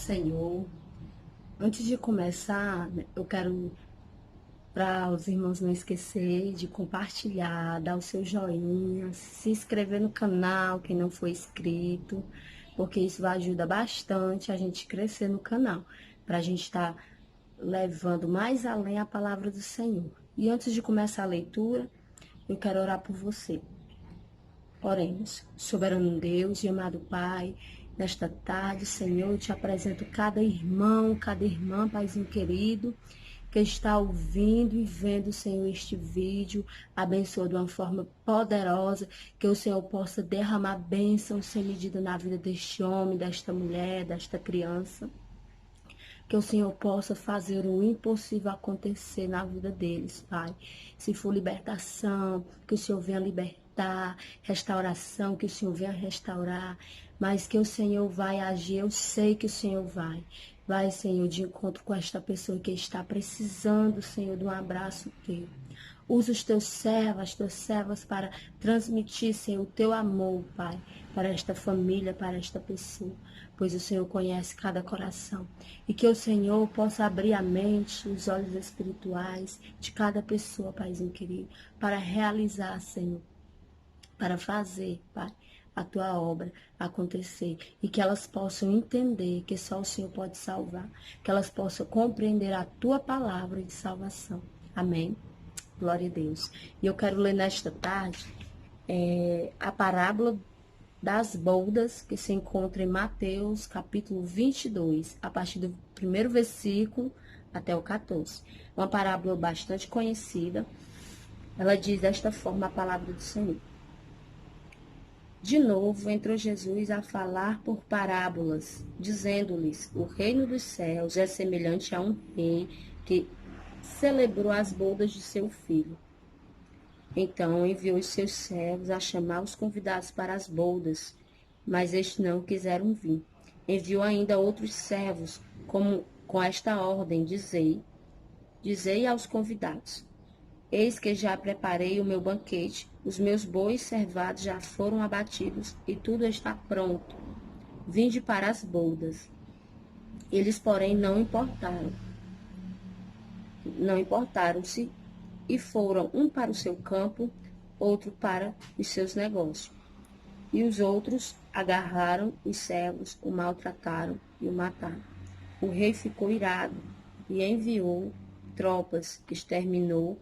Senhor. Antes de começar, eu quero, para os irmãos não esquecer de compartilhar, dar o seu joinha, se inscrever no canal, quem não for inscrito, porque isso ajuda bastante a gente crescer no canal, para a gente estar levando mais além a palavra do Senhor. E antes de começar a leitura, eu quero orar por você. Oremos. Soberano Deus e amado Pai, nesta tarde, Senhor, eu te apresento cada irmão, cada irmã, Paizinho querido, que está ouvindo e vendo, Senhor, este vídeo. Abençoa de uma forma poderosa, que o Senhor possa derramar bênção sem medida na vida deste homem, desta mulher, desta criança. Que o Senhor possa fazer o impossível acontecer na vida deles, Pai. Se for libertação, que o Senhor venha libertar, restauração, que o Senhor venha restaurar, mas que o Senhor vai agir, eu sei que o Senhor vai. Vai, Senhor, de encontro com esta pessoa que está precisando, Senhor, de um abraço teu. Usa os teus servos, as tuas servas para transmitir, Senhor, o teu amor, Pai, para esta família, para esta pessoa, pois o Senhor conhece cada coração. E que o Senhor possa abrir a mente, os olhos espirituais de cada pessoa, Paizinho querido, para realizar, Senhor, para fazer, Pai, a tua obra acontecer, e que elas possam entender que só o Senhor pode salvar, que elas possam compreender a tua palavra de salvação. Amém. Glória a Deus. E eu quero ler nesta tarde a parábola das boldas, que se encontra em Mateus, capítulo 22, a partir do primeiro versículo até o 14. Uma parábola bastante conhecida. Ela diz desta forma a palavra do Senhor. De novo entrou Jesus a falar por parábolas, dizendo-lhes: o reino dos céus é semelhante a um rei que celebrou as bodas de seu filho. Então enviou os seus servos a chamar os convidados para as bodas, mas estes não quiseram vir. Enviou ainda outros servos, com esta ordem: dizei aos convidados: eis que já preparei o meu banquete, os meus bois cevados já foram abatidos e tudo está pronto. Vinde para as bodas. Eles, porém, não importaram-se e foram um para o seu campo, outro para os seus negócios. E os outros agarraram os servos, o maltrataram e o mataram. O rei ficou irado e enviou tropas, exterminou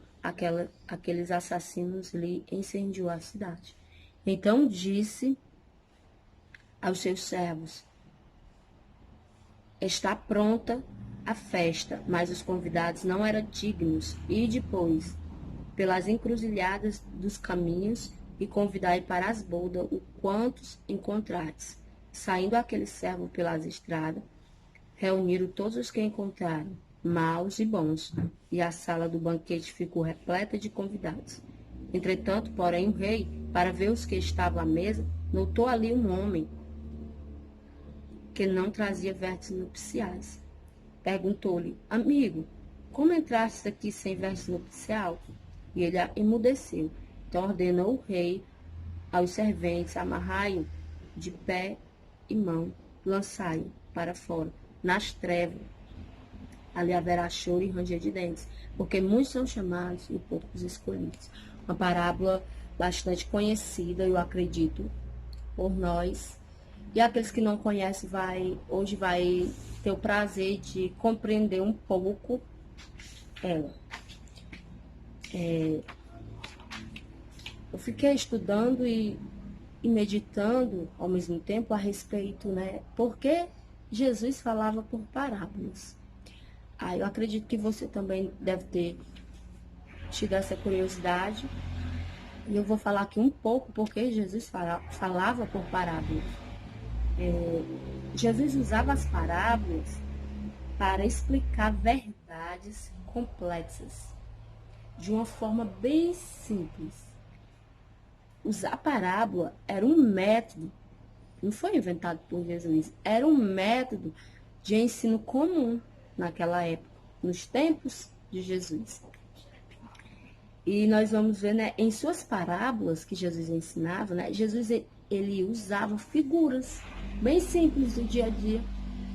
aqueles assassinos, lhe incendiou a cidade. Então disse aos seus servos: está pronta a festa, mas os convidados não eram dignos. E depois, pelas encruzilhadas dos caminhos, e convidai para as bodas o quantos encontrardes. Saindo aquele servo pelas estradas, reuniram todos os que encontraram, maus e bons, e a sala do banquete ficou repleta de convidados. Entretanto, porém, o rei, para ver os que estavam à mesa, notou ali um homem que não trazia vestes nupciais. Perguntou-lhe: amigo, como entraste aqui sem vestes nupcial? E ele emudeceu. Então ordenou o rei aos serventes: amarrai-o de pé e mão, lançai-o para fora, nas trevas. Ali haverá choro e ranger de dentes, porque muitos são chamados e poucos escolhidos. Uma parábola bastante conhecida, eu acredito, por nós. E aqueles que não conhecem hoje vai ter o prazer de compreender um pouco ela. Eu fiquei estudando e meditando ao mesmo tempo a respeito, né? Por que Jesus falava por parábolas? Eu acredito que você também deve ter tido essa curiosidade. E eu vou falar aqui um pouco porque Jesus falava por parábolas. Jesus usava as parábolas para explicar verdades complexas de uma forma bem simples. Usar parábola era um método, não foi inventado por Jesus, era um método de ensino comum naquela época, nos tempos de Jesus. E nós vamos ver, né, em suas parábolas que Jesus ensinava, né, Jesus ele usava figuras bem simples do dia a dia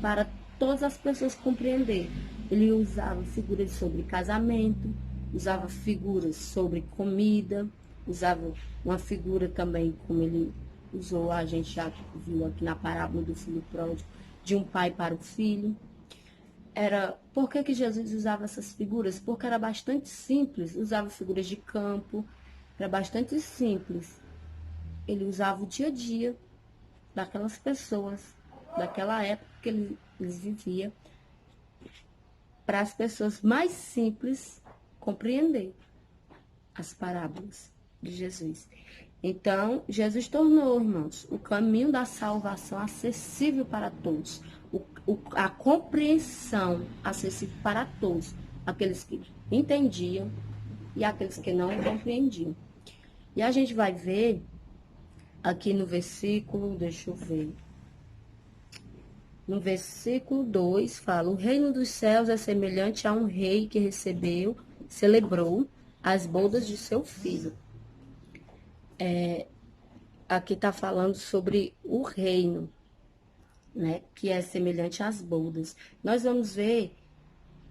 para todas as pessoas compreenderem. Ele usava figuras sobre casamento, usava figuras sobre comida, usava uma figura também, como ele usou, a gente já viu aqui na parábola do filho pródigo, de um pai para o filho. Por que Jesus usava essas figuras? Porque era bastante simples, usava figuras de campo, era bastante simples. Ele usava o dia a dia daquelas pessoas, daquela época que eles viviam, para as pessoas mais simples compreender as parábolas de Jesus. Então, Jesus tornou, irmãos, o caminho da salvação acessível para todos. A compreensão acessível para todos. Aqueles que entendiam e aqueles que não compreendiam. E a gente vai ver aqui no versículo, deixa eu ver. No versículo 2 fala: o reino dos céus é semelhante a um rei que celebrou as bodas de seu filho. Aqui está falando sobre o reino, né, que é semelhante às bodas. Nós vamos ver,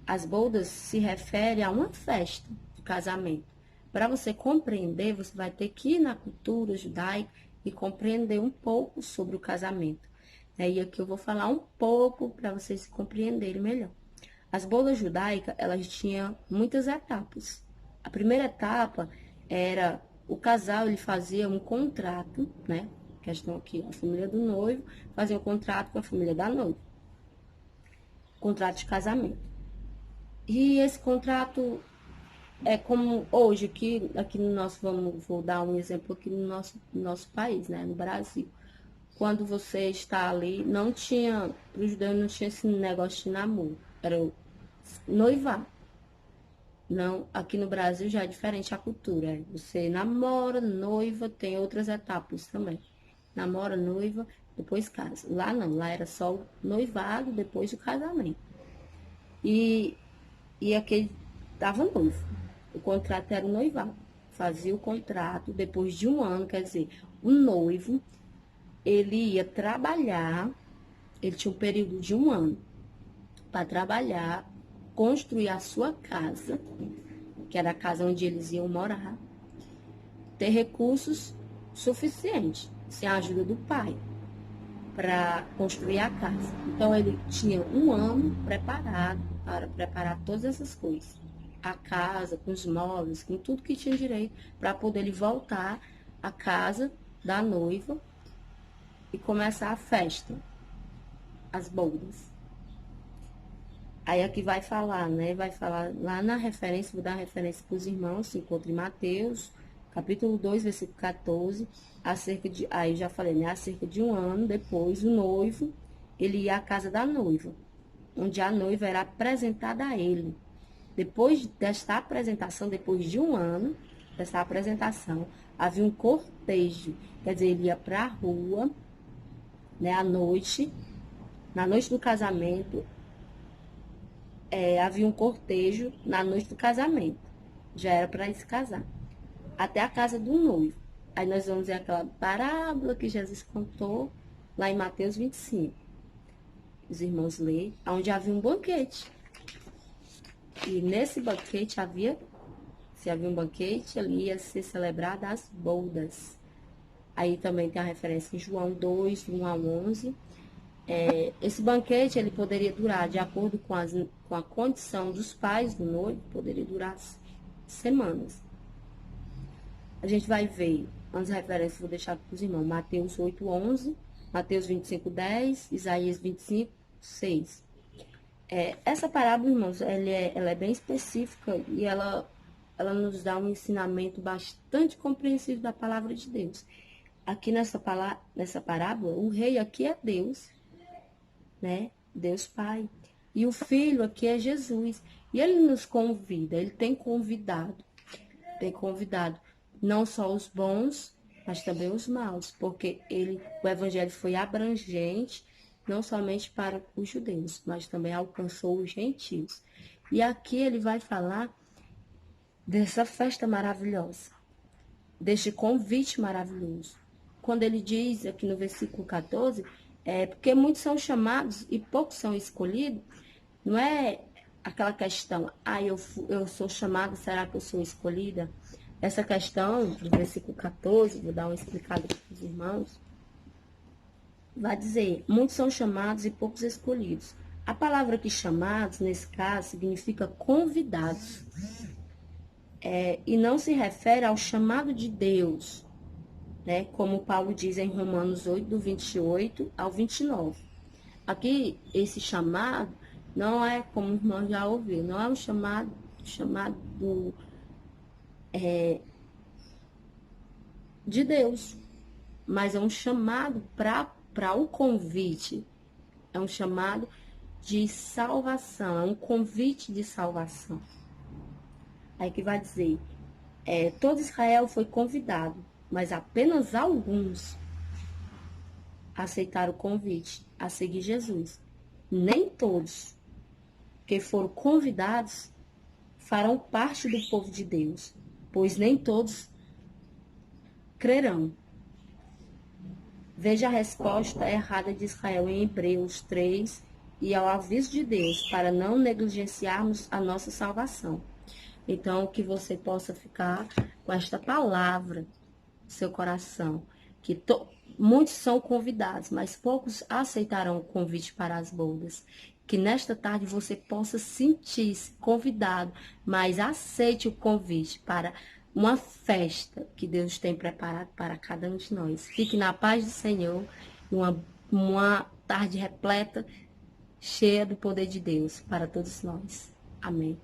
as bodas se refere a uma festa de casamento. Para você compreender, você vai ter que ir na cultura judaica e compreender um pouco sobre o casamento. E aqui eu vou falar um pouco para vocês compreenderem melhor. As bodas judaicas, elas tinham muitas etapas. A primeira etapa era o casal, ele fazia um contrato, né? Questão aqui, a família do noivo fazia um contrato com a família da noiva. Contrato de casamento. E esse contrato é como hoje, aqui no nosso, vou dar um exemplo aqui no nosso país, né? No Brasil. Quando você está ali, não tinha, para os judeus não tinha esse negócio de namoro, era o noivar. Não, aqui no Brasil já é diferente a cultura. Você namora, noiva, tem outras etapas também. Namora, noiva, depois casa. Lá não, lá era só o noivado, depois o casamento. E aquele estava noivo. O contrato era o noivado. Fazia o contrato, depois de um ano, quer dizer, o noivo, ele ia trabalhar, ele tinha um período de um ano para trabalhar, construir a sua casa, que era a casa onde eles iam morar, ter recursos suficientes, sem a ajuda do pai, para construir a casa. Então, ele tinha um ano preparado para preparar todas essas coisas. A casa, com os móveis, com tudo que tinha direito, para poder ele voltar à casa da noiva e começar a festa, as bodas. Aí aqui vai falar, né? Vai falar lá na referência, vou dar referência para os irmãos, se encontra em Mateus, capítulo 2, versículo 14, aí já falei, né? Acerca de um ano depois, o noivo, ele ia à casa da noiva, onde a noiva era apresentada a ele. Depois desta apresentação, depois de um ano dessa apresentação, havia um cortejo, quer dizer, ele ia para a rua, né, à noite, na noite do casamento, havia um cortejo na noite do casamento, já era para se casar, até a casa do noivo. Aí nós vamos ver aquela parábola que Jesus contou lá em Mateus 25. Os irmãos lêem, onde havia um banquete. E nesse banquete se havia um banquete, ali ia ser celebrada as bodas. Aí também tem a referência em João 2, 1 a 11. Esse banquete, ele poderia durar, de acordo com a condição dos pais do noivo, poderia durar semanas. A gente vai ver as referências, vou deixar para os irmãos, Mateus 8, 11, Mateus 25, 10, Isaías 25, 6. Essa parábola, irmãos, ela é bem específica e ela nos dá um ensinamento bastante compreensível da palavra de Deus. Aqui nessa parábola, o rei aqui é Deus, né? Deus Pai. E o Filho aqui é Jesus. E ele nos convida, ele tem convidado não só os bons, mas também os maus, porque o evangelho foi abrangente, não somente para os judeus, mas também alcançou os gentios. E aqui ele vai falar dessa festa maravilhosa, deste convite maravilhoso. Quando ele diz aqui no versículo 14, É porque muitos são chamados e poucos são escolhidos. Não é aquela questão, eu sou chamada, será que eu sou escolhida? Essa questão do versículo 14, vou dar uma explicada para os irmãos, vai dizer, muitos são chamados e poucos escolhidos. A palavra aqui chamados, nesse caso, significa convidados. E não se refere ao chamado de Deus, né? Como Paulo diz em Romanos 8, do 28 ao 29. Aqui, esse chamado não é, como o irmão já ouviu, não é um chamado de Deus, mas é um chamado para o convite, é um chamado de salvação, é um convite de salvação. Aí que vai dizer, todo Israel foi convidado, mas apenas alguns aceitaram o convite a seguir Jesus. Nem todos que foram convidados farão parte do povo de Deus, pois nem todos crerão. Veja a resposta errada de Israel em Hebreus 3 e ao aviso de Deus para não negligenciarmos a nossa salvação. Então, que você possa ficar com esta palavra no seu coração, que muitos são convidados, mas poucos aceitarão o convite para as bodas. Que nesta tarde você possa sentir-se convidado, mas aceite o convite para uma festa que Deus tem preparado para cada um de nós. Fique na paz do Senhor, uma tarde repleta, cheia do poder de Deus para todos nós. Amém.